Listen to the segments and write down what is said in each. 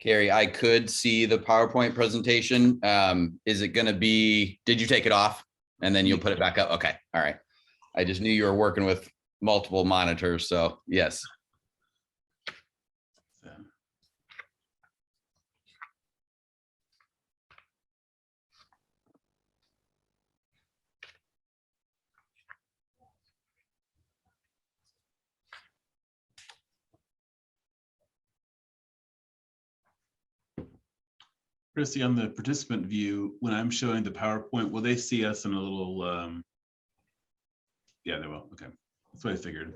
Carey, I could see the PowerPoint presentation. Is it going to be, did you take it off and then you'll put it back up? Okay. All right. I just knew you were working with multiple monitors. So yes. Christy, on the participant view, when I'm showing the PowerPoint, will they see us in a little, yeah, they will. Okay. That's what I figured.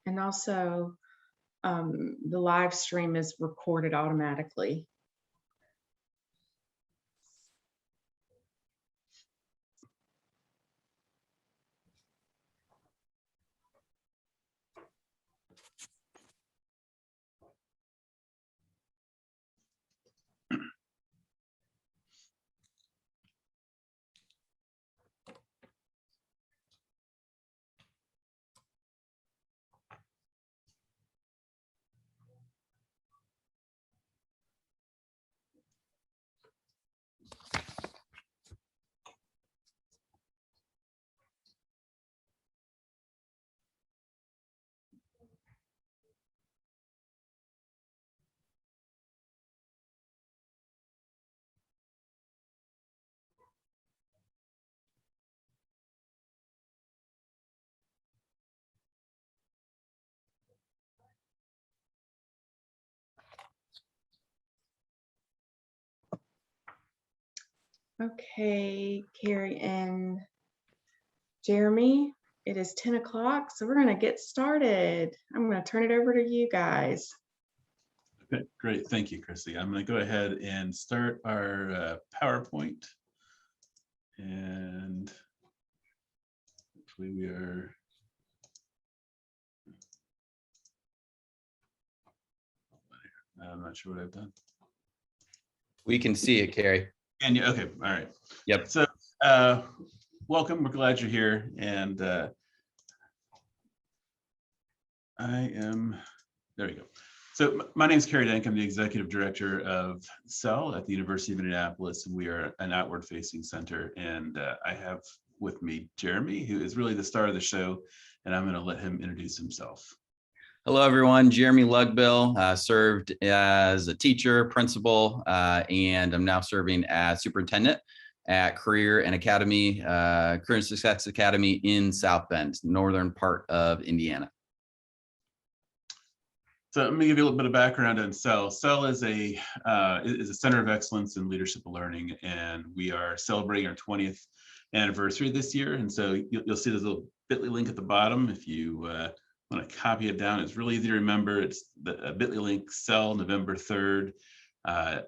And also, the live stream is recorded automatically. Okay, Carey and Jeremy, it is 10 o'clock, so we're going to get started. I'm going to turn it over to you guys. Okay, great. Thank you, Christy. I'm going to go ahead and start our PowerPoint. And hopefully we are. I'm not sure what I've done. We can see it, Carey. And yeah, okay, all right. Yep. So welcome, we're glad you're here. And there we go. So my name is Carey Dahncke. I'm the executive director of CEL at the University of Indianapolis, and we are an outward facing center. And I have with me Jeremy, who is really the star of the show, and I'm going to let him introduce himself. Hello, everyone. Jeremy Lugbill, served as a teacher, principal, and I'm now serving as superintendent at Career and Success Academy in South Bend, northern part of Indiana. So let me give you a little bit of background on CEL. CEL is a center of excellence in leadership learning, and we are celebrating our 20th anniversary this year. And so you'll see there's a little bit.ly link at the bottom if you want to copy it down. It's really easy to remember. It's the bit.ly link, CEL, November 3rd.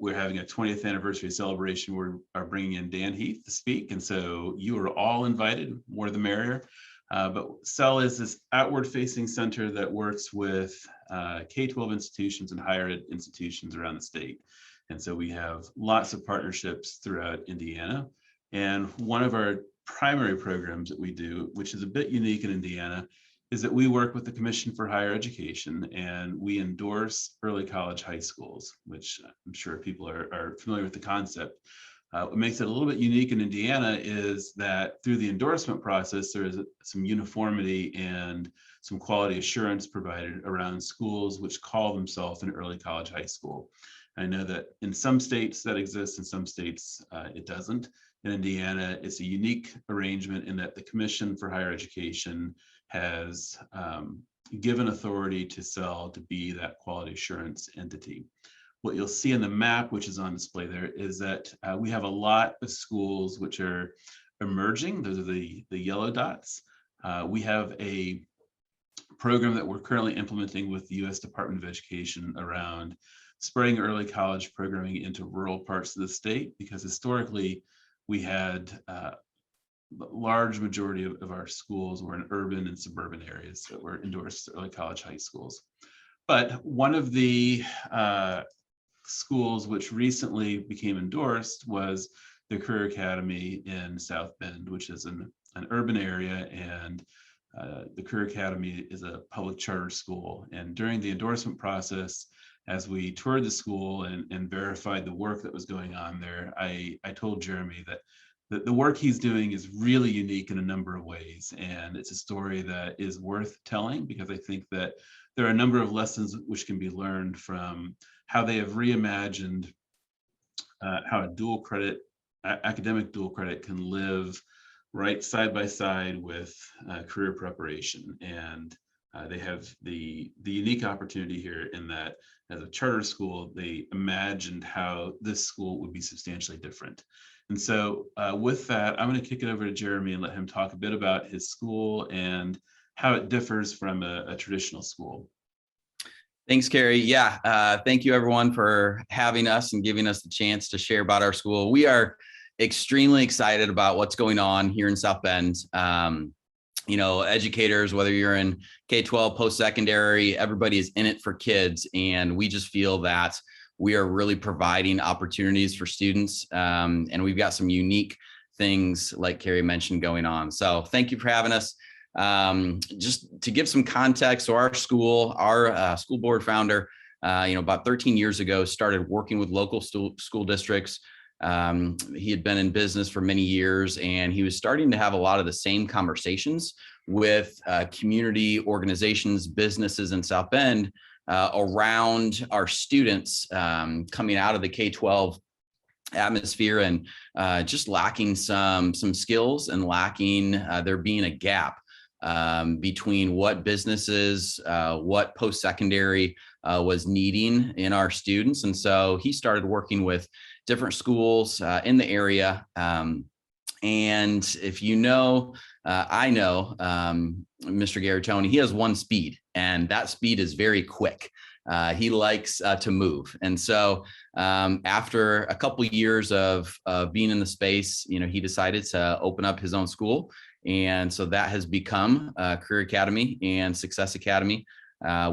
We're having a 20th anniversary celebration. We are bringing in Dahncke to speak, and so you are all invited, more the merrier. But CEL is this outward-facing center that works with K-12 institutions and higher ed institutions around the state. And so we have lots of partnerships throughout Indiana. And one of our primary programs that we do, which is a bit unique in Indiana, is that we work with the Commission for Higher Education, and we endorse early college high schools, which I'm sure people are familiar with the concept. What makes it a little bit unique in Indiana is that through the endorsement process, there is some uniformity and some quality assurance provided around schools which call themselves an early college high school. I know that in some states that exists, in some states it doesn't. In Indiana, it's a unique arrangement in that the Commission for Higher Education has given authority to CEL to be that quality assurance entity. What you'll see in the map, which is on display there, is that we have a lot of schools which are emerging. Those are the yellow dots. We have a program that we're currently implementing with the U.S. Department of Education around spreading early college programming into rural parts of the state, because historically we had large majority of our schools were in urban and suburban areas that were endorsed early college high schools. But one of the schools which recently became endorsed was the Career Academy in South Bend, which is an urban area, and the Career Academy is a public charter school. And during the endorsement process, as we toured the school and verified the work that was going on there, I told Jeremy that the work he's doing is really unique in a number of ways. And it's a story that is worth telling, because I think that there are a number of lessons which can be learned from how they have reimagined how a dual credit, academic dual credit can live right side by side with career preparation. And they have the unique opportunity here in that as a charter school, they imagined how this school would be substantially different. And so with that, I'm going to kick it over to Jeremy and let him talk a bit about his school and how it differs from a traditional school. Thanks, Carey. Yeah, thank you everyone for having us and giving us the chance to share about our school. We are extremely excited about what's going on here in South Bend. You know, educators, whether you're in K-12, post-secondary, everybody is in it for kids. And we just feel that we are really providing opportunities for students. And we've got some unique things, like Carey mentioned, going on. So thank you for having us. Just to give some context, so our school board founder, about 13 years ago, started working with local school districts. He had been in business for many years, and he was starting to have a lot of the same conversations with community organizations, businesses in South Bend around our students coming out of the K-12 atmosphere and just lacking some skills and lacking there being a gap between what businesses, what post-secondary was needing in our students. And so he started working with different schools in the area. And if you know, I know Mr. Garitoni, he has one speed, and that speed is very quick. He likes to move. And so after a couple years of being in the space, he decided to open up his own school. And so that has become Career Academy and Success Academy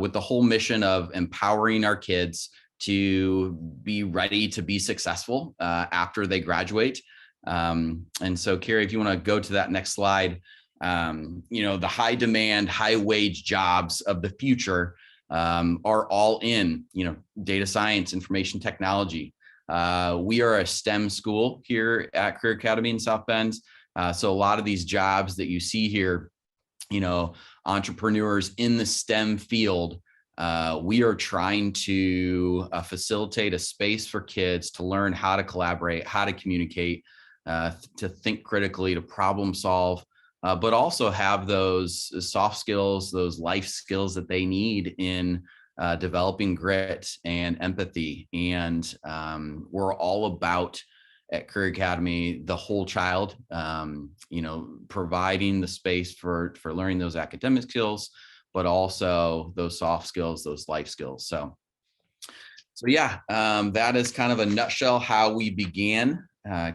with the whole mission of empowering our kids to be ready to be successful after they graduate. And so, Carey, if you want to go to that next slide, the high demand, high wage jobs of the future are all in, data science, information technology. We are a STEM school here at Career Academy in South Bend. So a lot of these jobs that you see here, entrepreneurs in the STEM field, we are trying to facilitate a space for kids to learn how to collaborate, how to communicate, to think critically, to problem solve, but also have those soft skills, those life skills that they need in developing grit and empathy. And we're all about, at Career Academy, the whole child, providing the space for learning those academic skills, but also those soft skills, those life skills. So yeah, that is kind of a nutshell how we began.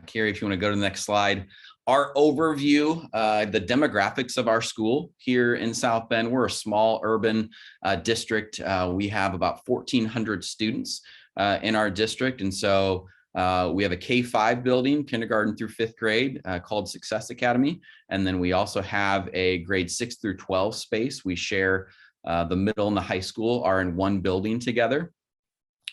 Carey, if you want to go to the next slide. Our overview, the demographics of our school here in South Bend. We're a small urban district. We have about 1,400 students in our district. And so we have a K-5 building, kindergarten through 5th grade, called Success Academy. And then we also have a grade 6 through 12 space. We share the middle and the high school are in one building together.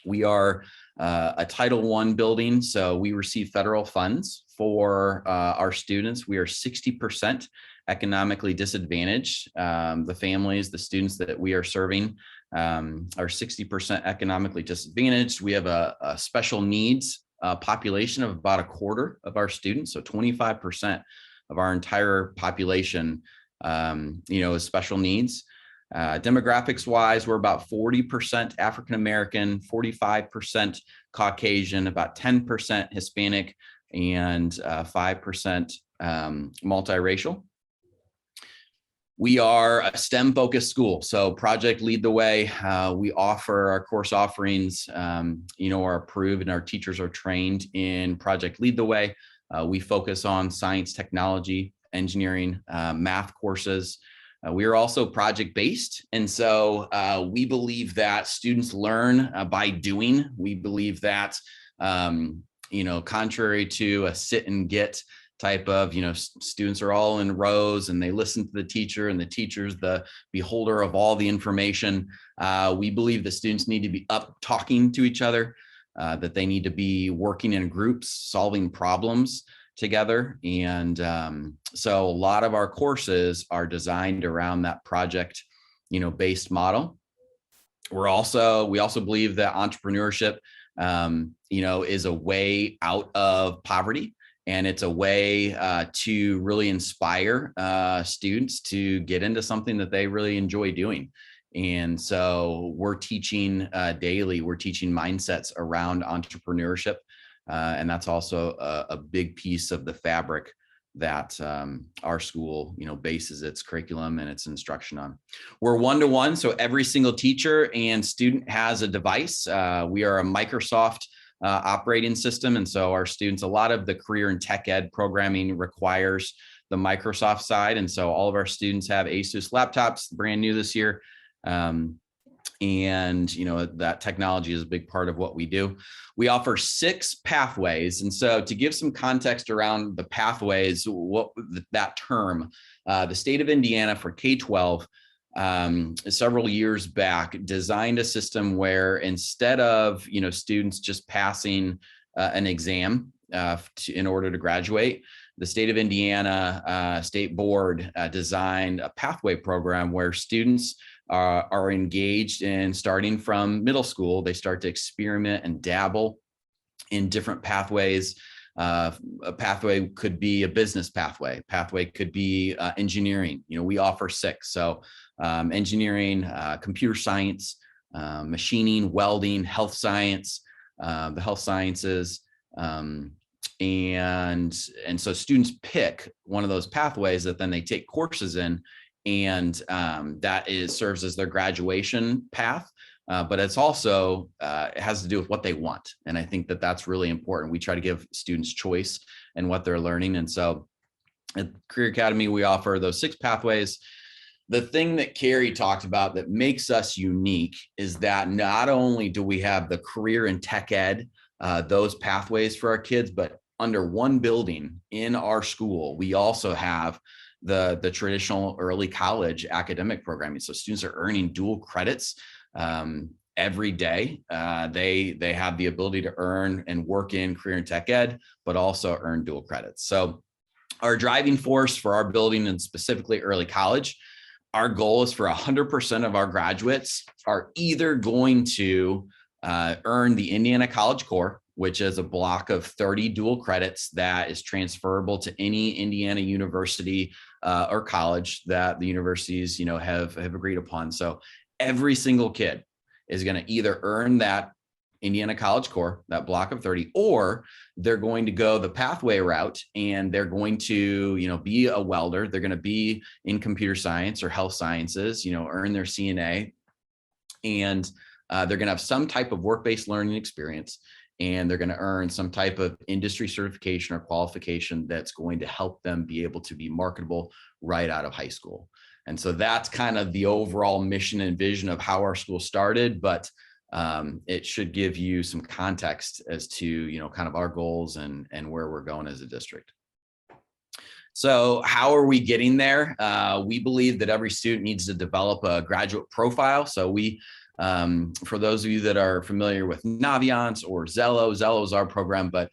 We are a Title I building, so we receive federal funds for our students. We are 60% economically disadvantaged. The families, the students that we are serving are 60% economically disadvantaged. We have a special needs population of about a quarter of our students, so 25% of our entire population, is special needs. Demographics wise, we're about 40% African American, 45% Caucasian, about 10% Hispanic, and 5% multiracial. We are a STEM focused school. So Project Lead the Way, we offer our course offerings, are approved and our teachers are trained in Project Lead the Way. We focus on science, technology, engineering, math courses. We are also project based. And so we believe that students learn by doing. We believe that, contrary to a sit and get type of, students are all in rows and they listen to the teacher and the teacher's the beholder of all the information. We believe that students need to be up talking to each other, that they need to be working in groups, solving problems together. And so a lot of our courses are designed around that project, based model. We also believe that entrepreneurship, is a way out of poverty. And it's a way to really inspire students to get into something that they really enjoy doing. And so we're teaching daily, we're teaching mindsets around entrepreneurship. And that's also a big piece of the fabric that our school, bases its curriculum and its instruction on. We're one-to-one, so every single teacher and student has a device. We are a Microsoft operating system. And so our students, a lot of the career and tech ed programming requires the Microsoft side. And so all of our students have Asus laptops, brand new this year. And that technology is a big part of what we do. We offer 6 pathways. And so to give some context around the pathways, that term, the state of Indiana for K-12 several years back designed a system where instead of students just passing an exam in order to graduate, the state of Indiana state board designed a pathway program where students are engaged in starting from middle school. They start to experiment and dabble in different pathways. A pathway could be a business pathway. Pathway could be engineering. We offer 6. So engineering, computer science, machining, welding, health science, the health sciences. And so students pick one of those pathways that then they take courses in, and that serves as their graduation path. But it's also, it has to do with what they want. And I think that that's really important. We try to give students choice in what they're learning. And so at Career Academy, we offer those 6 pathways. The thing that Carey talked about that makes us unique is that not only do we have the career and tech ed, those pathways for our kids, but under one building in our school, we also have the traditional early college academic programming. So students are earning dual credits every day. They have the ability to earn and work in career and tech ed, but also earn dual credits. So our driving force for our building, and specifically early college, our goal is for 100% of our graduates are either going to earn the Indiana College Core, which is a block of 30 dual credits that is transferable to any Indiana university or college that the universities, have agreed upon. So every single kid is going to either earn that Indiana College Core, that block of 30, or they're going to go the pathway route and they're going to, be a welder. They're going to be in computer science or health sciences, earn their CNA, and they're going to have some type of work-based learning experience, and they're going to earn some type of industry certification or qualification that's going to help them be able to be marketable right out of high school. And so that's kind of the overall mission and vision of how our school started, but it should give you some context as to, kind of our goals and where we're going as a district. So how are we getting there? We believe that every student needs to develop a graduate profile. So we, for those of you that are familiar with Naviance or Zello is our program, but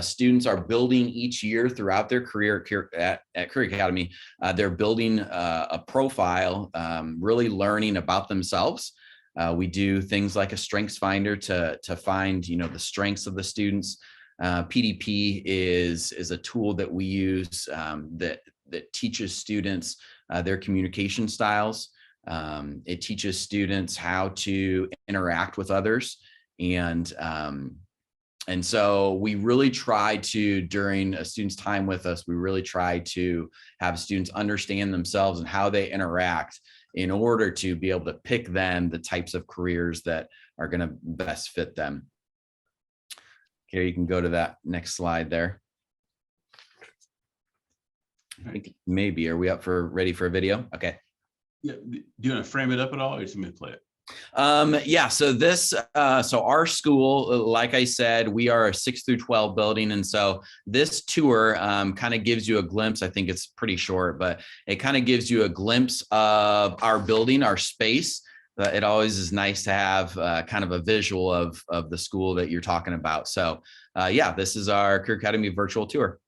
students are building each year throughout their career at Career Academy. They're building a profile, really learning about themselves. We do things like a strengths finder to find, the strengths of the students. PDP is a tool that we use that teaches students their communication styles. It teaches students how to interact with others, and And so we really try to, during a student's time with us, we really try to have students understand themselves and how they interact in order to be able to pick them the types of careers that are going to best fit them. Carey, you can go to that next slide there. I think maybe, are we up for ready for a video? Okay. Yeah. Do you want to frame it up at all, or just let me play it? Yeah, so this, so our school, like I said, we are a 6 through 12 building. And so this tour kind of gives you a glimpse. I think it's pretty short, but it kind of gives you a glimpse of our building, our space. It always is nice to have kind of a visual of the school that you're talking about. So yeah, this is our Career Academy virtual tour.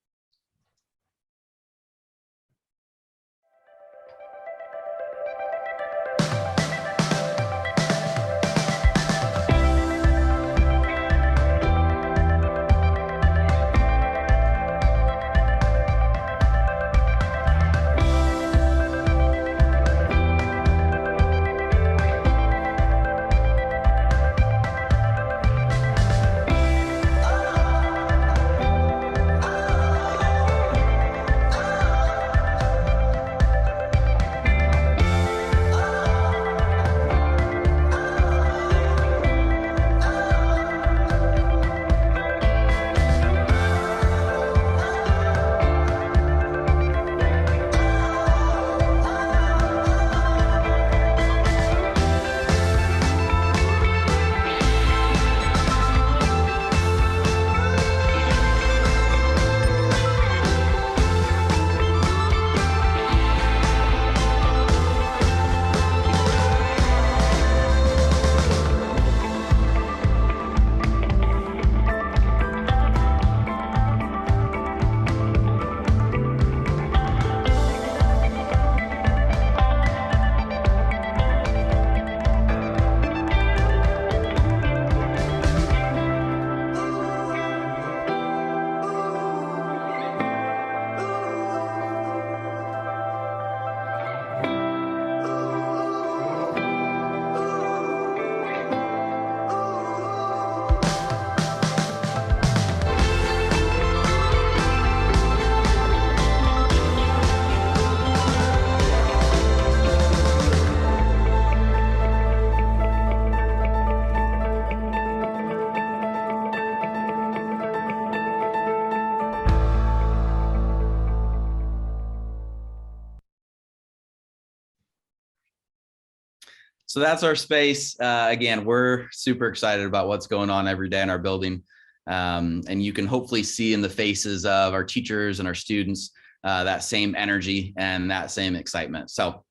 So that's our space. Again, we're super excited about what's going on every day in our building. And you can hopefully see in the faces of our teachers and our students that same energy and that same excitement. So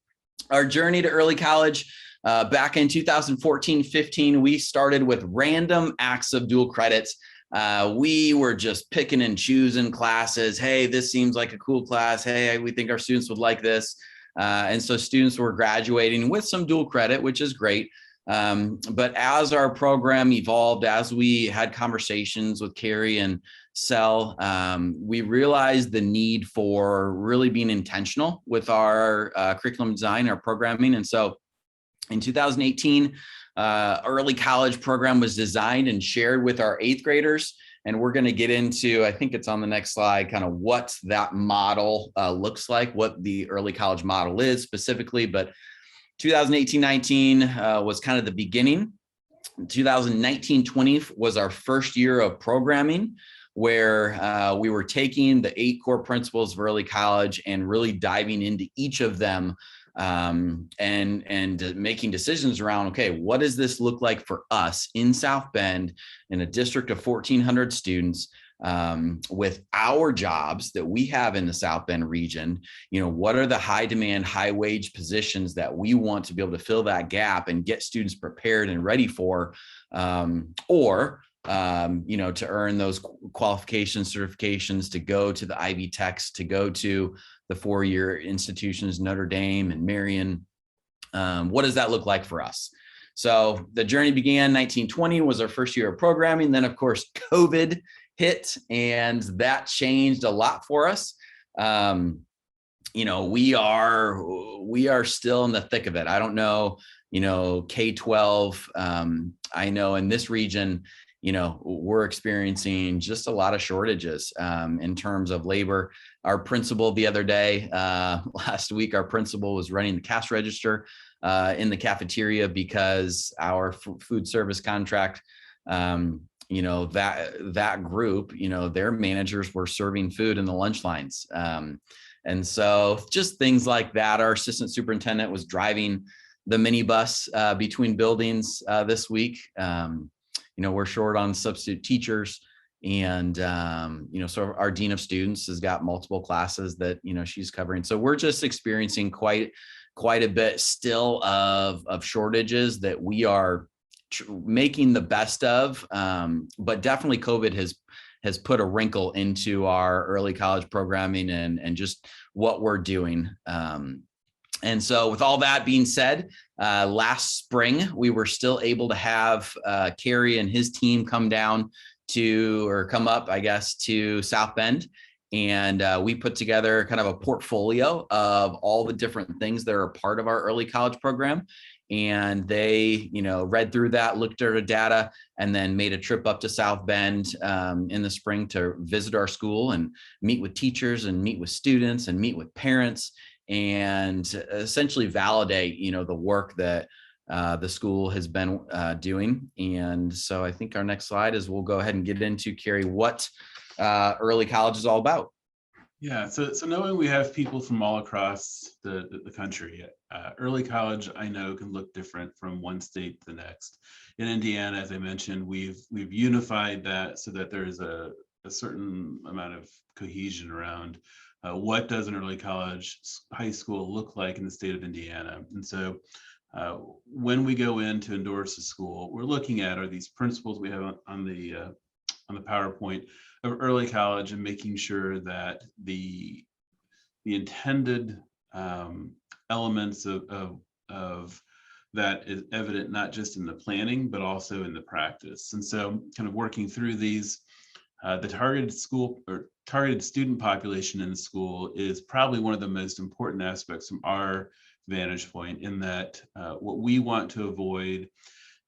our journey to early college, back in 2014-15, we started with random acts of dual credits. We were just picking and choosing classes. Hey, this seems like a cool class. Hey, we think our students would like this. And so students were graduating with some dual credit, which is great. But as our program evolved, as we had conversations with Carey and Sel, we realized the need for really being intentional with our curriculum design, our programming. And so in 2018, early college program was designed and shared with our 8th graders. And we're going to get into, I think it's on the next slide, kind of what that model looks like, what the early college model is specifically. But 2018-19 was kind of the beginning. 2019-20 was our first year of programming, where we were taking the 8 core principles of early college and really diving into each of them and making decisions around, okay, what does this look like for us in South Bend in a district of 1,400 students with our jobs that we have in the South Bend region? You know, what are the high demand, high wage positions that we want to be able to fill that gap and get students prepared and ready for, you know, to earn those qualifications, certifications, to go to the Ivy Techs, to go to the 4-year institutions, Notre Dame and Marion. What does that look like for us? So the journey began 1920 was our first year of programming. Then of course, COVID hit and that changed a lot for us. You know, we are still in the thick of it. I don't know, you know, K-12, I know in this region, we're experiencing just a lot of shortages in terms of labor. Our principal the other day, last week, our principal was running the cash register in the cafeteria because our food service contract, that group, their managers were serving food in the lunch lines. And so just things like that. Our assistant superintendent was driving the minibus between buildings this week. We're short on substitute teachers, and so our dean of students has got multiple classes that she's covering. So we're just experiencing quite a bit still of shortages that we are making the best of. But definitely COVID has put a wrinkle into our early college programming and just what we're doing. And so with all that being said, last spring, we were still able to have Carey and his team come up, I guess, to South Bend. And we put together kind of a portfolio of all the different things that are a part of our early college program. And they, read through that, looked at our data, and then made a trip up to South Bend in the spring to visit our school and meet with teachers and meet with students and meet with parents and essentially validate, the work that the school has been doing. And so I think our next slide is we'll go ahead and get into, Carey, what early college is all about. Yeah, so knowing we have people from all across the country, early college, I know, can look different from one state to the next. In Indiana, as I mentioned, we've unified that so that there is a certain amount of cohesion around what does an early college high school look like in the state of Indiana. And so when we go in to endorse a school, we're looking at are these principles we have on the PowerPoint of early college and making sure that the intended elements of that is evident not just in the planning but also in the practice. And so kind of working through these, the targeted school or targeted student population in the school is probably one of the most important aspects from our vantage point, in that what we want to avoid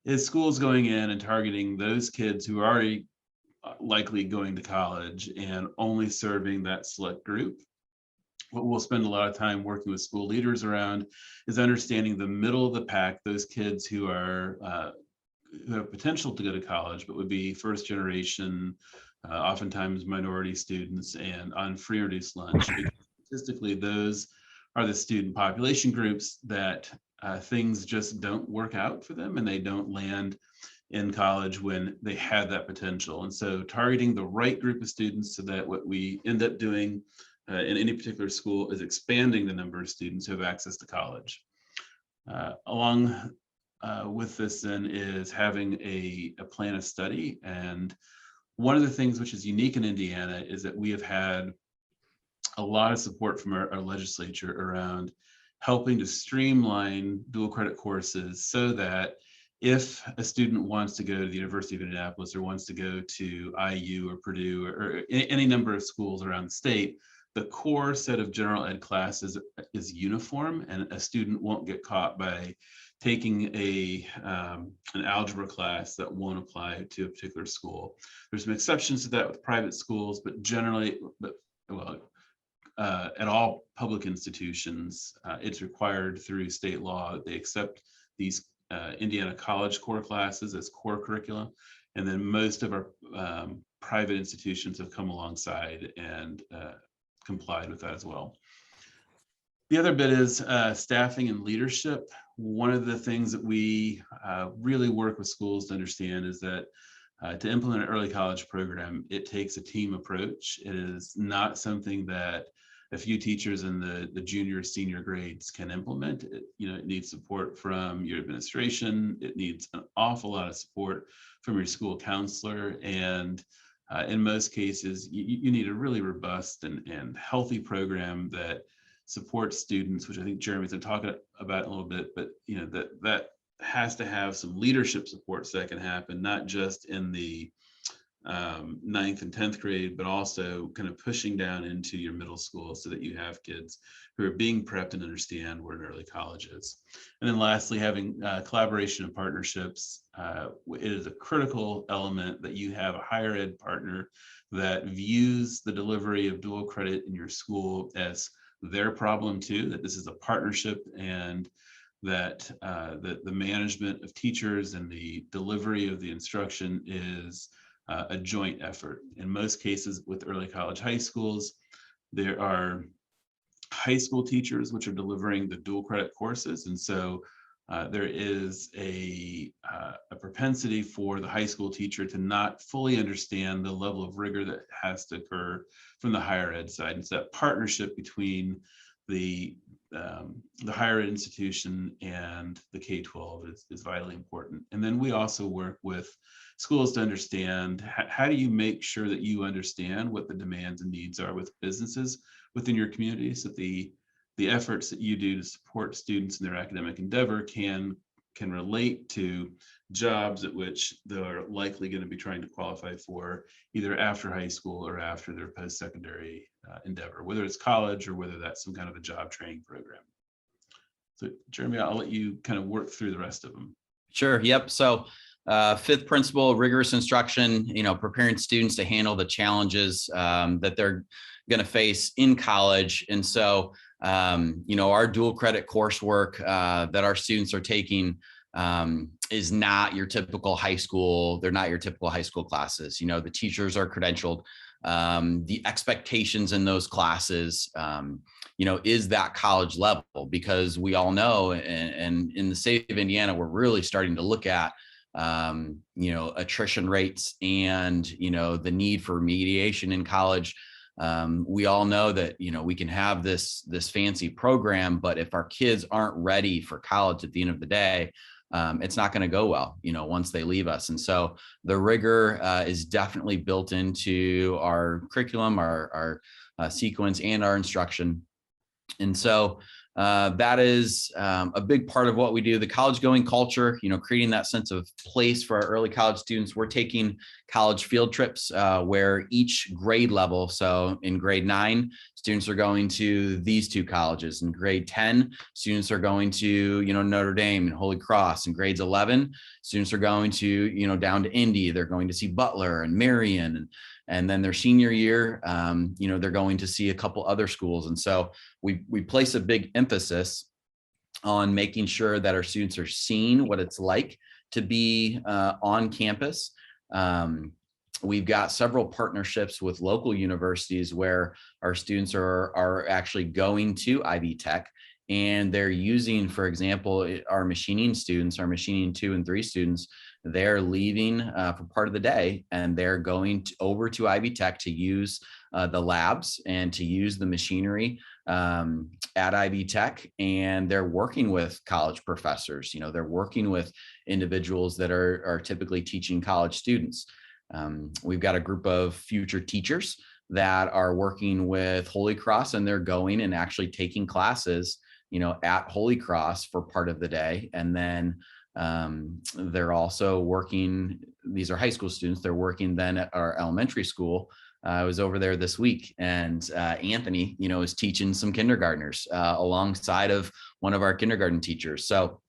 is schools going in and targeting those kids who are already likely going to college and only serving that select group. What we'll spend a lot of time working with school leaders around is understanding the middle of the pack, those kids who have potential to go to college, but would be first generation, oftentimes minority students, and on free or reduced lunch. Statistically, those are the student population groups that things just don't work out for them and they don't land in college when they had that potential. And so targeting the right group of students so that what we end up doing in any particular school is expanding the number of students who have access to college. Along with this then is having a plan of study. And one of the things which is unique in Indiana is that we have had a lot of support from our legislature around helping to streamline dual credit courses so that if a student wants to go to the University of Indianapolis or wants to go to IU or Purdue or any number of schools around the state, the core set of general ed classes is uniform, and a student won't get caught by taking an algebra class that won't apply to a particular school. There's some exceptions to that with private schools, but generally, at all public institutions, it's required through state law that they accept these Indiana college core classes as core curricula. And then most of our private institutions have come alongside and complied with that as well. The other bit is staffing and leadership. One of the things that we really work with schools to understand is that to implement an early college program, it takes a team approach. It is not something that a few teachers in the junior, senior grades can implement. It needs support from your administration. It needs an awful lot of support from your school counselor. And in most cases, you need a really robust and healthy program that supports students, which I think Jeremy's been talking about a little bit, but that has to have some leadership support so that can happen, not just in the ninth and 10th grade, but also kind of pushing down into your middle school so that you have kids who are being prepped and understand what an early college is. And then lastly, having collaboration and partnerships. It is a critical element that you have a higher ed partner that views the delivery of dual credit in your school as their problem too, that this is a partnership, and that the management of teachers and the delivery of the instruction is a joint effort. In most cases with early college high schools, there are high school teachers which are delivering the dual credit courses. And so there is a propensity for the high school teacher to not fully understand the level of rigor that has to occur from the higher ed side. And so that partnership between the higher ed institution and the K-12 is vitally important. And then we also work with schools to understand how do you make sure that you understand what the demands and needs are with businesses within your community, so that the efforts that you do to support students in their academic endeavor can relate to jobs at which they're likely going to be trying to qualify for either after high school or after their post-secondary endeavor, whether it's college or whether that's some kind of a job training program. So Jeremy, I'll let you kind of work through the rest of them. Sure. Yep. So fifth principle, rigorous instruction, preparing students to handle the challenges that they're going to face in college. And so, our dual credit coursework that our students are taking is not your typical high school. They're not your typical high school classes. The teachers are credentialed. The expectations in those classes, is that college level, because we all know, and in the state of Indiana, we're really starting to look at, attrition rates and, the need for remediation in college. We all know that, we can have this fancy program, but if our kids aren't ready for college at the end of the day, it's not going to go well, once they leave us. And so the rigor is definitely built into our curriculum, our sequence, and our instruction. And so that is a big part of what we do. The college going culture, creating that sense of place for our early college students. We're taking college field trips where each grade level, so in grade 9, students are going to these 2 colleges. In grade 10, students are going to, Notre Dame and Holy Cross. In grades 11, students are going to, down to Indy. They're going to see Butler and Marion. And then their senior year, they're going to see a couple other schools. And so we place a big emphasis on making sure that our students are seeing what it's like to be on campus. We've got several partnerships with local universities where our students are actually going to Ivy Tech, and they're using, for example, our machining students, our machining 2 and 3 students. They're leaving for part of the day, and they're going over to Ivy Tech to use the labs and to use the machinery at Ivy Tech. And they're working with college professors. They're working with individuals that are typically teaching college students. We've got a group of future teachers that are working with Holy Cross, and they're going and actually taking classes, at Holy Cross for part of the day. And then they're also working, these are high school students, they're working then at our elementary school. I was over there this week, and Anthony, is teaching some kindergartners alongside of one of our kindergarten teachers. So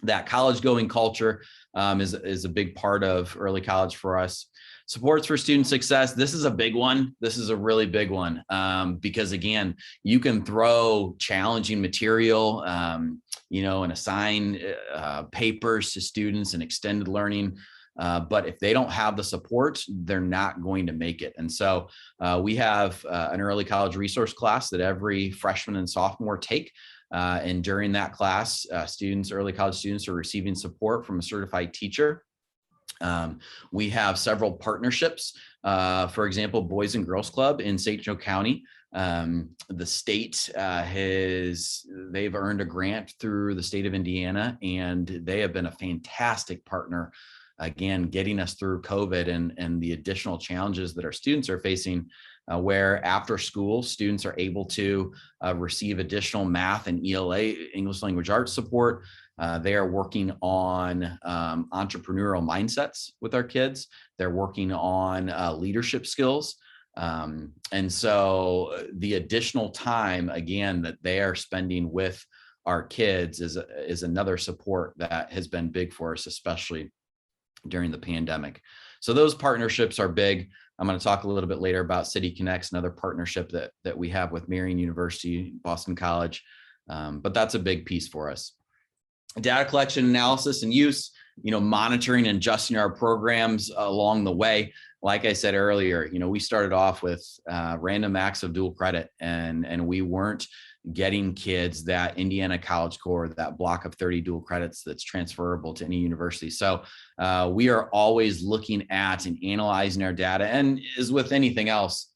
that college going culture is a big part of early college for us. Supports for student success. This is a big one. This is a really big one because, again, you can throw challenging material, and assign papers to students and extended learning. But if they don't have the support, they're not going to make it. And so we have an early college resource class that every freshman and sophomore take. And during that class, early college students are receiving support from a certified teacher. We have several partnerships, for example, Boys and Girls Club in St. Joe County. The state they've earned a grant through the state of Indiana, and they have been a fantastic partner, again, getting us through COVID and the additional challenges that our students are facing, where after school students are able to receive additional math and ELA, English language arts support. They are working on entrepreneurial mindsets with our kids. They're working on leadership skills. And so the additional time, again, that they are spending with our kids is another support that has been big for us, especially during the pandemic. So those partnerships are big. I'm going to talk a little bit later about City Connects, another partnership that we have with Marian University, Boston College. But that's a big piece for us. Data collection, analysis, and use, monitoring and adjusting our programs along the way. Like I said earlier, we started off with random acts of dual credit, and we weren't getting kids that Indiana College Core, that block of 30 dual credits that's transferable to any university. So we are always looking at and analyzing our data. And as with anything else,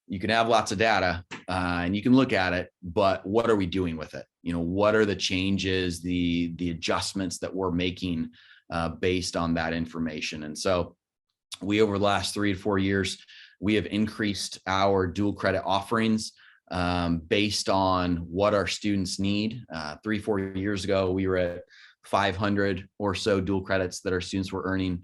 you can have lots of data and you can look at it, but what are we doing with it? What are the changes, the adjustments that we're making based on that information? And so we, over the last 3 to 4 years, we have increased our dual credit offerings based on what our students need. 3 or 4 years ago, we were at 500 or so dual credits that our students were earning.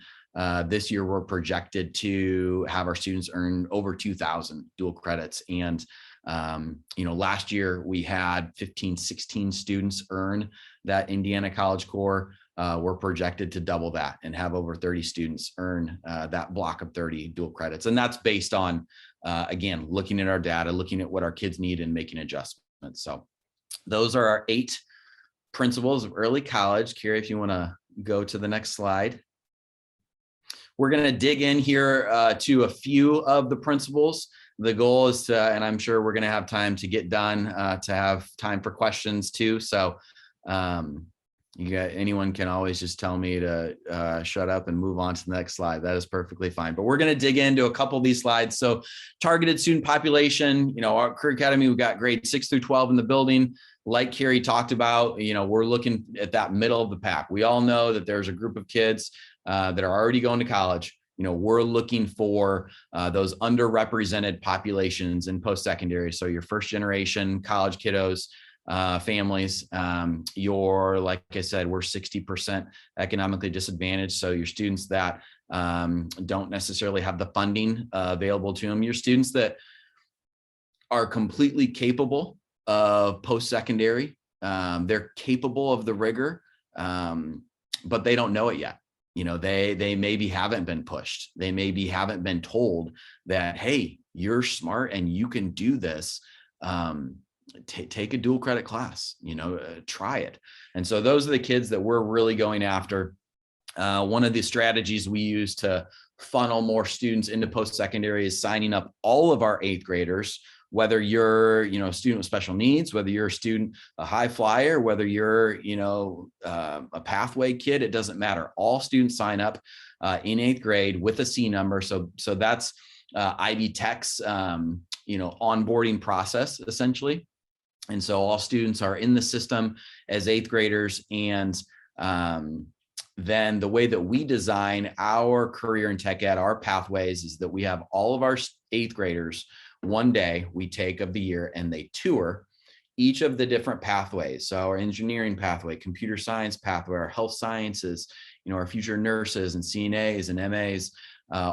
This year, we're projected to have our students earn over 2,000 dual credits. And, last year we had 15, 16 students earn that Indiana College Core. We're projected to double that and have over 30 students earn that block of 30 dual credits. And that's based on, again, looking at our data, looking at what our kids need and making adjustments. So those are our 8 principles of early college. Carey, if you want to go to the next slide. We're going to dig in here to a few of the principles. The goal is to, and I'm sure we're going to have time to get done, to have time for questions too. So anyone can always just tell me to shut up and move on to the next slide. That is perfectly fine. But we're going to dig into a couple of these slides. So targeted student population, our Career Academy, we've got grades 6 through 12 in the building. Like Carey talked about, we're looking at that middle of the pack. We all know that there's a group of kids that are already going to college. We're looking for those underrepresented populations in post-secondary. So your first generation college kiddos, families, like I said, we're 60% economically disadvantaged. So your students that don't necessarily have the funding available to them, your students that are completely capable of post-secondary, they're capable of the rigor, but they don't know it yet. They maybe haven't been pushed. They maybe haven't been told that, hey, you're smart and you can do this. Take a dual credit class, try it. And so those are the kids that we're really going after. One of the strategies we use to funnel more students into post-secondary is signing up all of our 8th graders, whether you're, a student with special needs, whether you're a student, a high flyer, whether you're, a pathway kid, it doesn't matter. All students sign up in 8th grade with a C number. So that's Ivy Tech's, onboarding process essentially. And so all students are in the system as 8th graders. And then the way that we design our career and tech ed, our pathways, is that we have all of our 8th graders, one day we take of the year, and they tour each of the different pathways. So our engineering pathway, computer science pathway, our health sciences, our future nurses and CNAs and MAs,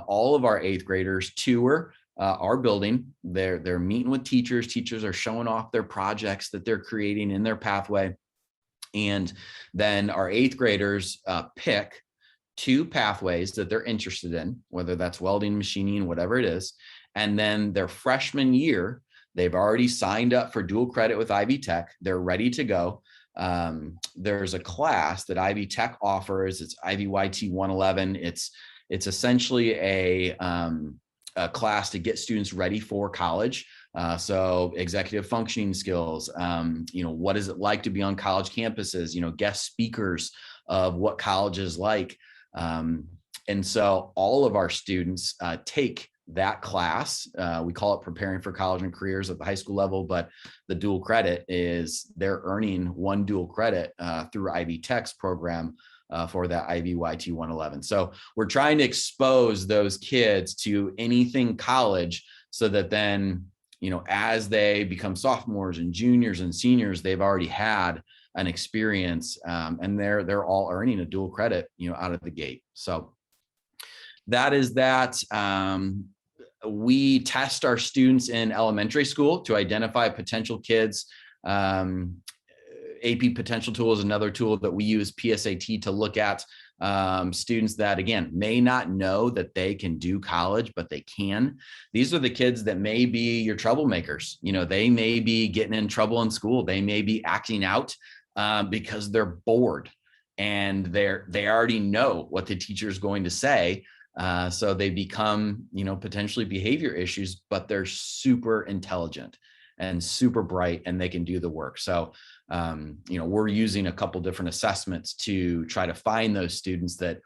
all of our 8th graders tour our building. They're meeting with teachers. Teachers are showing off their projects that they're creating in their pathway. And then our 8th graders pick 2 pathways that they're interested in, whether that's welding, machining, whatever it is. And then their freshman year, they've already signed up for dual credit with Ivy Tech. They're ready to go. There's a class that Ivy Tech offers. It's IVYT 111. It's essentially a class to get students ready for college. So executive functioning skills, what is it like to be on college campuses, guest speakers of what college is like. And so all of our students take that class. We call it Preparing for College and Careers at the high school level, but the dual credit is they're earning 1 dual credit through Ivy Tech's program for that IVYT 111. So we're trying to expose those kids to anything college so that then, as they become sophomores and juniors and seniors, they've already had an experience, and they're all earning a dual credit, out of the gate. So that is that. We test our students in elementary school to identify potential kids. AP Potential Tool is another tool that we use, PSAT, to look at students that, again, may not know that they can do college, but they can. These are the kids that may be your troublemakers. They may be getting in trouble in school. They may be acting out because they're bored, and they already know what the teacher is going to say. So they become, potentially behavior issues, but they're super intelligent and super bright, and they can do the work. So, we're using a couple different assessments to try to find those students that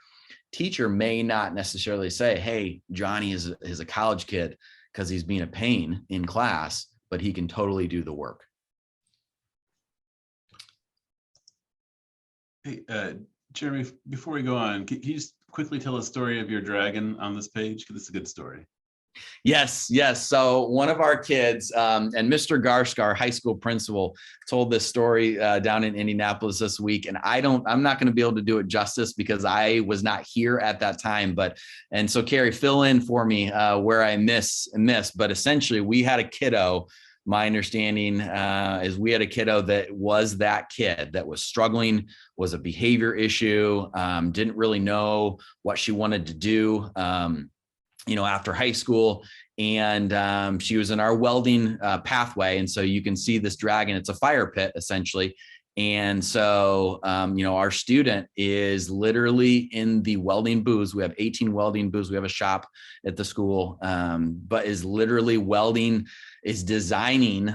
teacher may not necessarily say, hey, Johnny is a college kid because he's being a pain in class, but he can totally do the work. Hey, Jeremy, before we go on, can you just quickly tell a story of your dragon on this page? Because it's a good story. Yes. So one of our kids, and Mr. Garsk, our high school principal, told this story down in Indianapolis this week. And I'm not going to be able to do it justice because I was not here at that time. And so Carey, fill in for me where I miss. But essentially, we had a kiddo. My understanding is we had a kiddo that was that kid that was struggling, was a behavior issue, didn't really know what she wanted to do, after high school. And she was in our welding pathway. And so you can see this dragon, it's a fire pit essentially. And so, our student is literally in the welding booths. We have 18 welding booths. We have a shop at the school, but is literally welding, is designing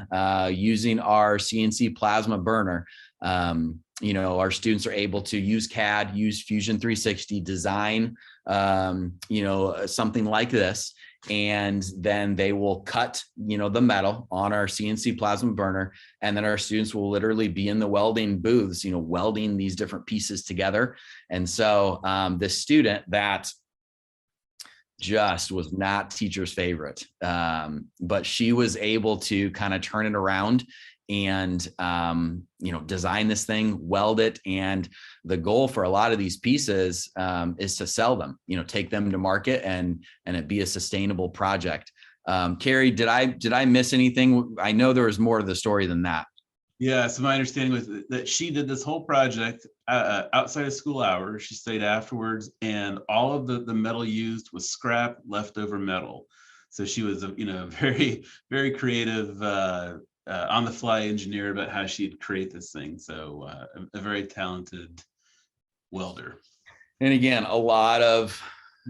using our CNC plasma burner. Our students are able to use CAD, use Fusion 360, design, something like this. And then they will cut, the metal on our CNC plasma burner. And then our students will literally be in the welding booths, welding these different pieces together. And so this student that just was not teacher's favorite, but she was able to kind of turn it around and, design this thing, weld it. And the goal for a lot of these pieces is to sell them, take them to market and it be a sustainable project. Carey, did I miss anything? I know there was more to the story than that. Yeah, so my understanding was that she did this whole project outside of school hours. She stayed afterwards, and all of the metal used was scrap leftover metal. So she was, very, very creative, on the fly engineer about how she'd create this thing. So a very talented welder. And again, a lot of,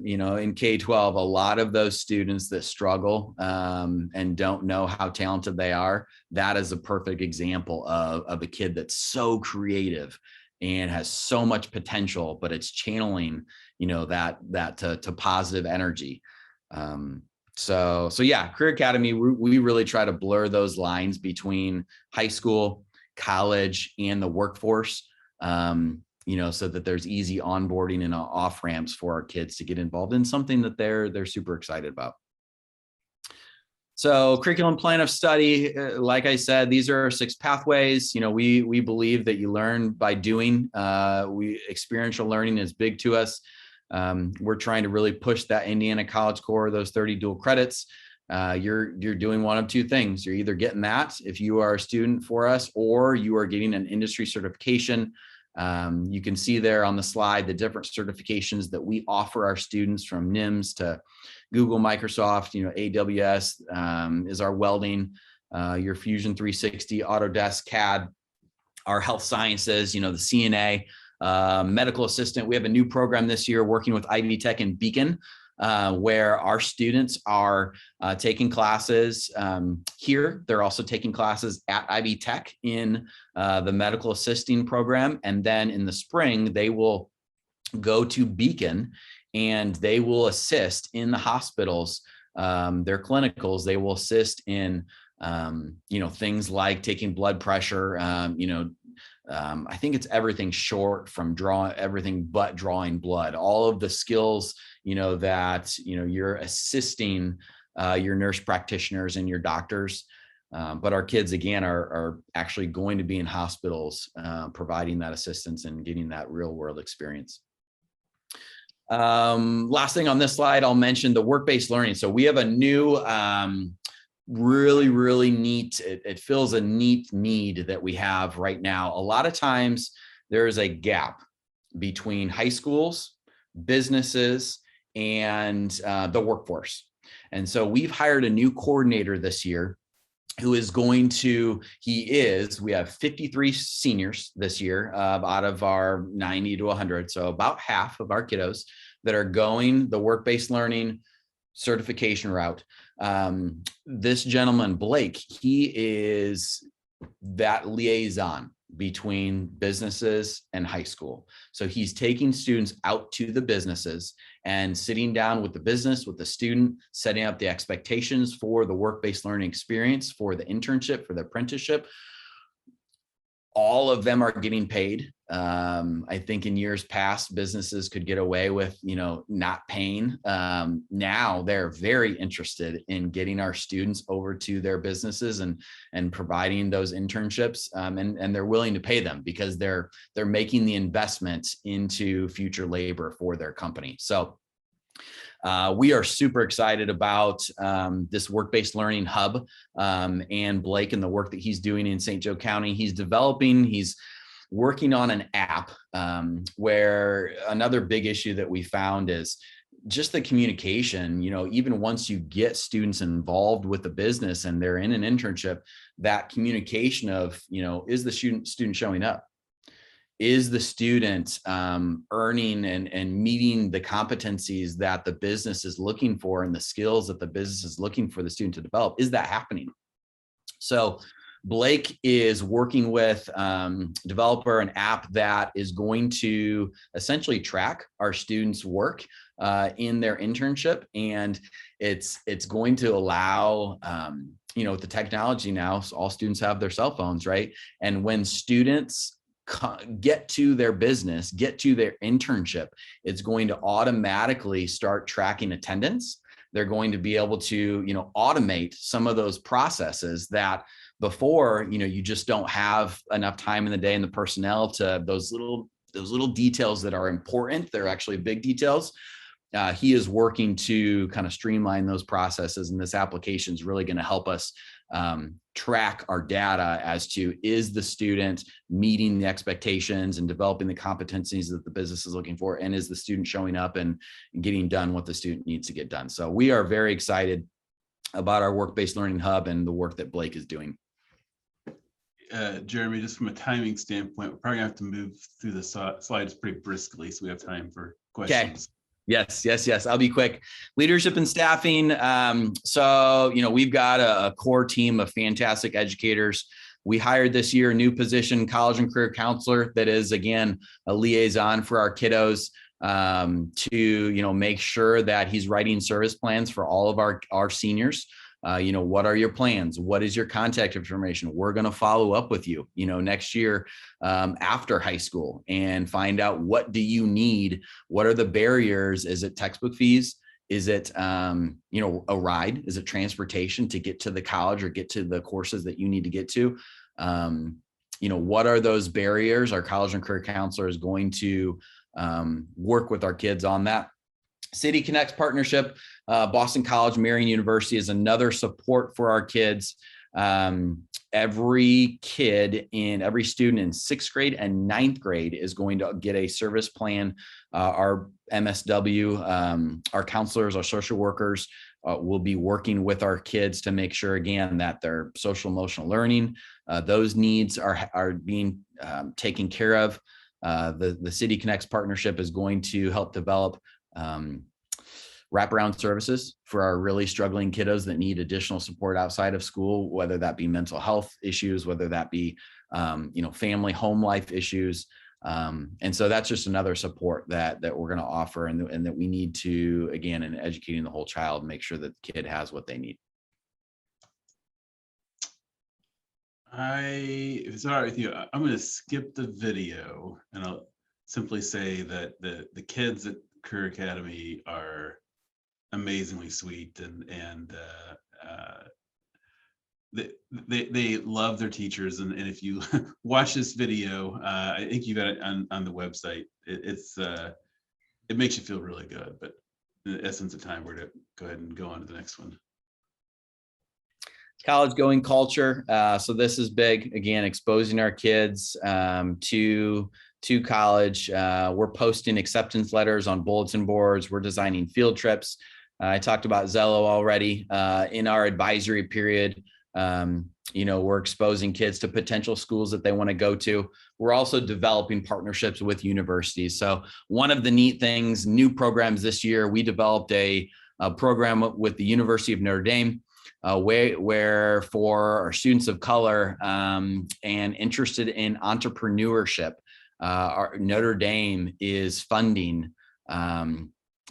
in K-12, a lot of those students that struggle and don't know how talented they are, that is a perfect example of a kid that's so creative and has so much potential, but it's channeling, that to positive energy. So yeah, Career Academy, we really try to blur those lines between high school, college, and the workforce, so that there's easy onboarding and off ramps for our kids to get involved in something that they're super excited about. So curriculum plan of study, like I said, these are our 6 pathways. We believe that you learn by doing. Experiential learning is big to us. We're trying to really push that Indiana College Core, those 30 dual credits. You're doing one of 2 things. You're either getting that if you are a student for us, or you are getting an industry certification. You can see there on the slide the different certifications that we offer our students, from NIMS to Google, Microsoft, AWS is our welding, your Fusion 360, Autodesk, CAD, our health sciences, the CNA, medical assistant. We have a new program this year working with Ivy Tech and Beacon, where our students are taking classes here. They're also taking classes at Ivy Tech in the medical assisting program. And then in the spring, they will go to Beacon and they will assist in the hospitals, their clinicals. They will assist in, things like taking blood pressure, I think it's everything short from everything but drawing blood, all of the skills, that, you're assisting your nurse practitioners and your doctors. But our kids, again, are actually going to be in hospitals, providing that assistance and getting that real world experience. Last thing on this slide, I'll mention the work-based learning. So we have a new, really neat, it fills a neat need that we have right now. A lot of times there is a gap between high schools, businesses, and the workforce. And so we've hired a new coordinator this year who is going to, we have 53 seniors this year out of our 90 to 100. So about half of our kiddos that are going the work-based learning certification route. This gentleman, Blake, he is that liaison between businesses and high school. So he's taking students out to the businesses and sitting down with the business, with the student, setting up the expectations for the work-based learning experience, for the internship, for the apprenticeship. All of them are getting paid. I think in years past, businesses could get away with, not paying. Now they're very interested in getting our students over to their businesses and providing those internships. And they're willing to pay them because they're making the investment into future labor for their company. So we are super excited about this work-based learning hub and Blake and the work that he's doing in St. Joe County. He's working on an app where another big issue that we found is just the communication. Even once you get students involved with the business and they're in an internship, that communication of, is the student showing up? Is the student earning and meeting the competencies that the business is looking for and the skills that the business is looking for the student to develop? Is that happening? So Blake is working with developer an app that is going to essentially track our students' work in their internship, and it's going to allow with the technology now, so all students have their cell phones, right? And when students get to their business, get to their internship, it's going to automatically start tracking attendance. They're going to be able to, automate some of those processes that before, you just don't have enough time in the day and the personnel to those little details that are important. They're actually big details. He is working to kind of streamline those processes, and this application is really going to help us track our data as to, is the student meeting the expectations and developing the competencies that the business is looking for, and is the student showing up and getting done what the student needs to get done. So we are very excited about our work-based learning hub and the work that Blake is doing. Jeremy, just from a timing standpoint, we're probably gonna have to move through the slides pretty briskly so we have time for questions. Okay. Yes. I'll be quick. Leadership and staffing. So, we've got a core team of fantastic educators. We hired this year a new position, college and career counselor, that is, again, a liaison for our kiddos to, make sure that he's writing service plans for all of our seniors. What are your plans? What is your contact information? We're going to follow up with you, next year after high school and find out, what do you need? What are the barriers? Is it textbook fees? Is it, a ride? Is it transportation to get to the college or get to the courses that you need to get to? What are those barriers? Our college and career counselor is going to work with our kids on that. City Connects partnership, Boston College, Marian University is another support for our kids. Every student in 6th grade and 9th grade is going to get a service plan. Our MSW, our counselors, our social workers will be working with our kids to make sure, again, that their social emotional learning, those needs are being taken care of. The City Connects partnership is going to help develop wraparound services for our really struggling kiddos that need additional support outside of school, whether that be mental health issues, whether that be, family home life issues. And so that's just another support that we're going to offer and that we need to, again, in educating the whole child, make sure that the kid has what they need. If it's all right with you, I'm going to skip the video and I'll simply say that the kids at Career Academy are amazingly sweet and they love their teachers, and if you watch this video, I think you got it on the website. It makes you feel really good. But in the essence of time, we're to go ahead and go on to the next one. College going culture. So this is big, again, exposing our kids to college. We're posting acceptance letters on bulletin boards. We're designing field trips. I talked about Zello already. In our advisory period, we're exposing kids to potential schools that they want to go to. We're also developing partnerships with universities. So one of the neat things, new programs this year, we developed a program with the University of Notre Dame, where for our students of color and interested in entrepreneurship, our Notre Dame is funding.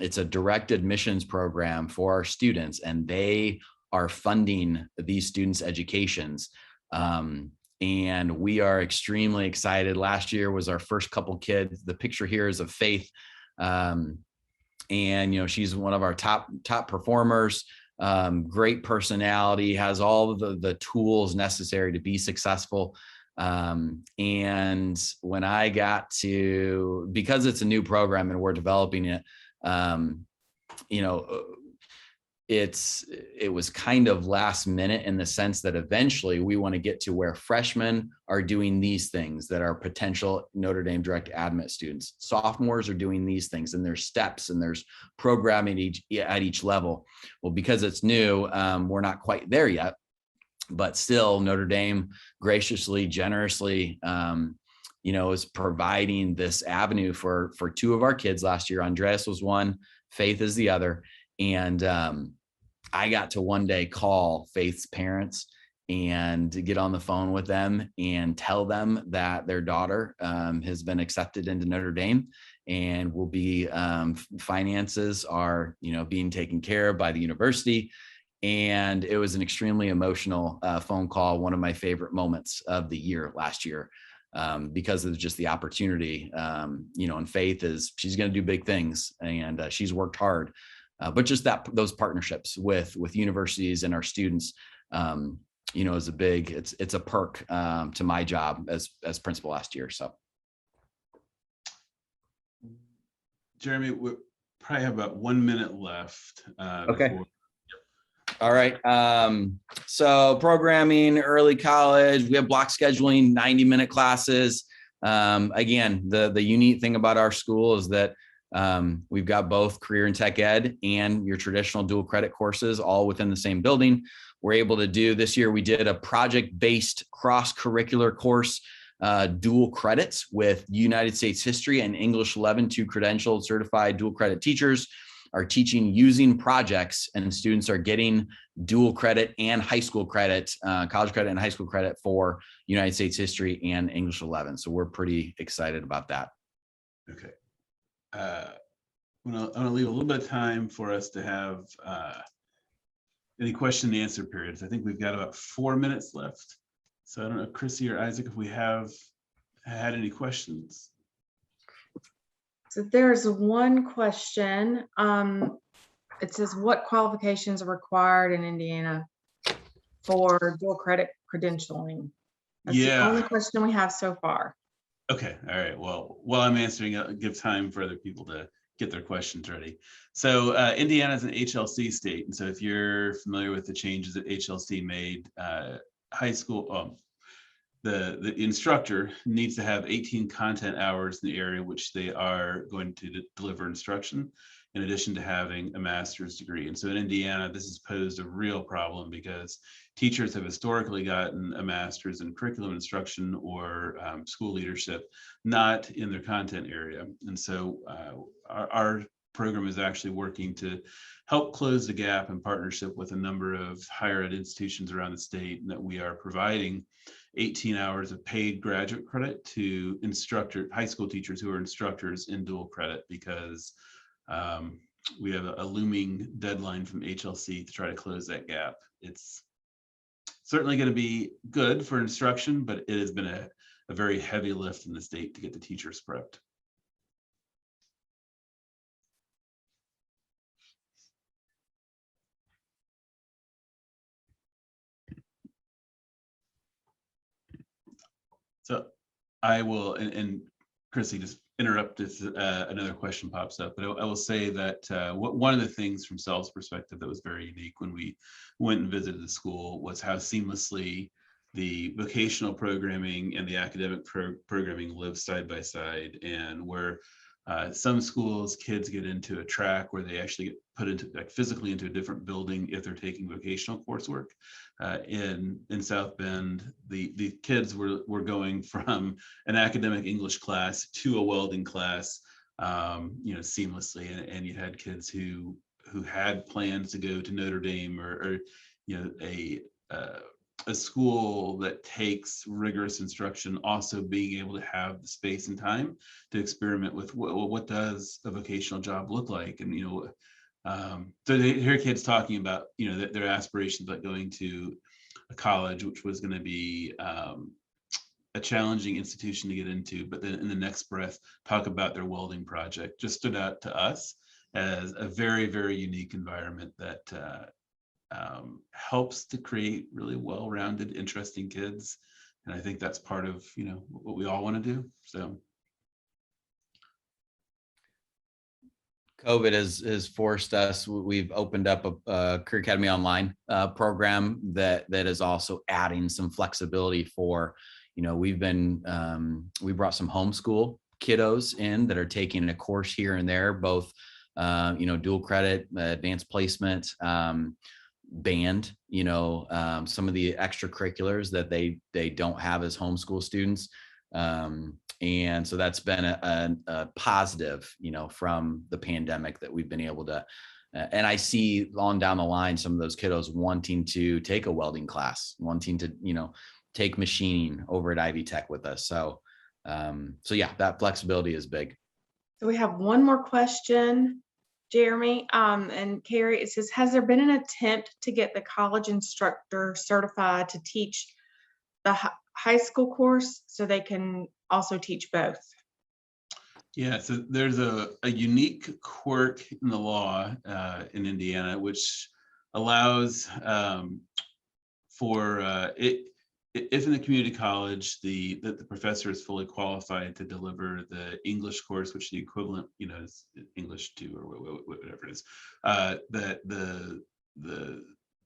It's a direct admissions program for our students, and they are funding these students' educations. And we are extremely excited. Last year was our first couple kids. The picture here is of Faith. And, she's one of our top performers, great personality, has all of the tools necessary to be successful. And when I got to, because it's a new program and we're developing it, it was kind of last minute in the sense that eventually we want to get to where freshmen are doing these things that are potential Notre Dame direct admit students. Sophomores are doing these things, and there's steps and there's programming at each level. Well, because it's new, we're not quite there yet, but still Notre Dame graciously, generously, is providing this avenue for two of our kids last year. Andreas was one, Faith is the other. And I got to one day call Faith's parents and get on the phone with them and tell them that their daughter has been accepted into Notre Dame and will be finances are being taken care of by the university. And it was an extremely emotional phone call, one of my favorite moments of the year last year, because of just the opportunity. And Faith she's going to do big things, and she's worked hard. But just those partnerships with universities and our students, is it's a perk to my job as principal last year. So, Jeremy, we probably have about 1 minute left. Okay. All right. So programming, early college, we have block scheduling, 90-minute classes. Again, the unique thing about our school is that we've got both career and tech ed and your traditional dual credit courses all within the same building. We're able to do, this year we did a project-based cross-curricular course, dual credits with United States history and English 11, 2 credentialed certified dual credit teachers are teaching using projects, and students are getting dual credit and high school credit, college credit and high school credit for United States history and English 11. So we're pretty excited about that. Okay. I'm gonna leave a little bit of time for us to have any question and answer periods. I think we've got about 4 minutes left. So I don't know, Chrissy or Isaac, if we have had any questions. So there's one question. It says, what qualifications are required in Indiana for dual credit credentialing? That's the only question we have so far. Okay, all right. Well, while I'm answering, I'll give time for other people to get their questions ready. So Indiana is an HLC state. And so if you're familiar with the changes that HLC made, high school, the instructor needs to have 18 content hours in the area which they are going to deliver instruction, in addition to having a master's degree. And so in Indiana, this has posed a real problem because teachers have historically gotten a master's in curriculum instruction or school leadership, not in their content area. And so our program is actually working to help close the gap in partnership with a number of higher ed institutions around the state, and that we are providing 18 hours of paid graduate credit to high school teachers who are instructors in dual credit, because we have a looming deadline from HLC to try to close that gap. It's certainly going to be good for instruction, but it has been a very heavy lift in the state to get the teachers prepped. So I will, and Chrissy, just interrupt if another question pops up, but I will say that one of the things from SEL's perspective that was very unique when we went and visited the school was how seamlessly the vocational programming and the academic programming live side by side, and where some schools kids get into a track where they actually get put into like physically into a different building if they're taking vocational coursework. In South Bend, the kids were going from an academic English class to a welding class, seamlessly, and you had kids who had plans to go to Notre Dame or a school that takes rigorous instruction, also being able to have the space and time to experiment with what does a vocational job look like. And, so they hear kids talking about, their aspirations about going to a college, which was going to be a challenging institution to get into, but then in the next breath, talk about their welding project. Just stood out to us as a very, very unique environment that helps to create really well-rounded, interesting kids. And I think that's part of, what we all want to do. So COVID has forced us. We've opened up a Career Academy Online program that is also adding some flexibility for, we brought some homeschool kiddos in that are taking a course here and there, both, dual credit, advanced placement, band, some of the extracurriculars that they don't have as homeschool students. And so that's been a positive, from the pandemic that we've been able to, and I see on down the line, some of those kiddos wanting to take a welding class, wanting to, take machining over at Ivy Tech with us. So yeah, that flexibility is big. So we have one more question, Jeremy, and Carey. It says, has there been an attempt to get the college instructor certified to teach the high school course so they can also teach both? Yeah, so there's a unique quirk in the law in Indiana, which allows for if in the community college the professor is fully qualified to deliver the English course, which the equivalent is English 2 or whatever it is, that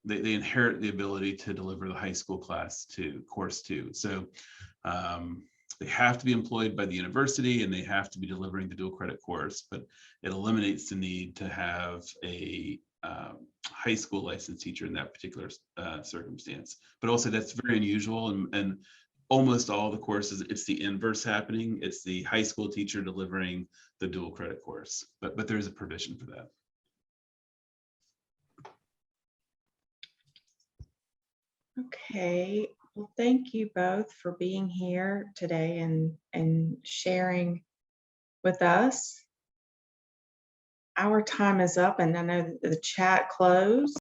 they inherit the ability to deliver the high school course 2. So they have to be employed by the university and they have to be delivering the dual credit course, but it eliminates the need to have a high school licensed teacher in that particular circumstance. But also that's very unusual, and almost all the courses, it's the inverse happening. It's the high school teacher delivering the dual credit course, but there's a provision for that. Okay, well, thank you both for being here today and sharing with us. Our time is up, and I know that the chat closed.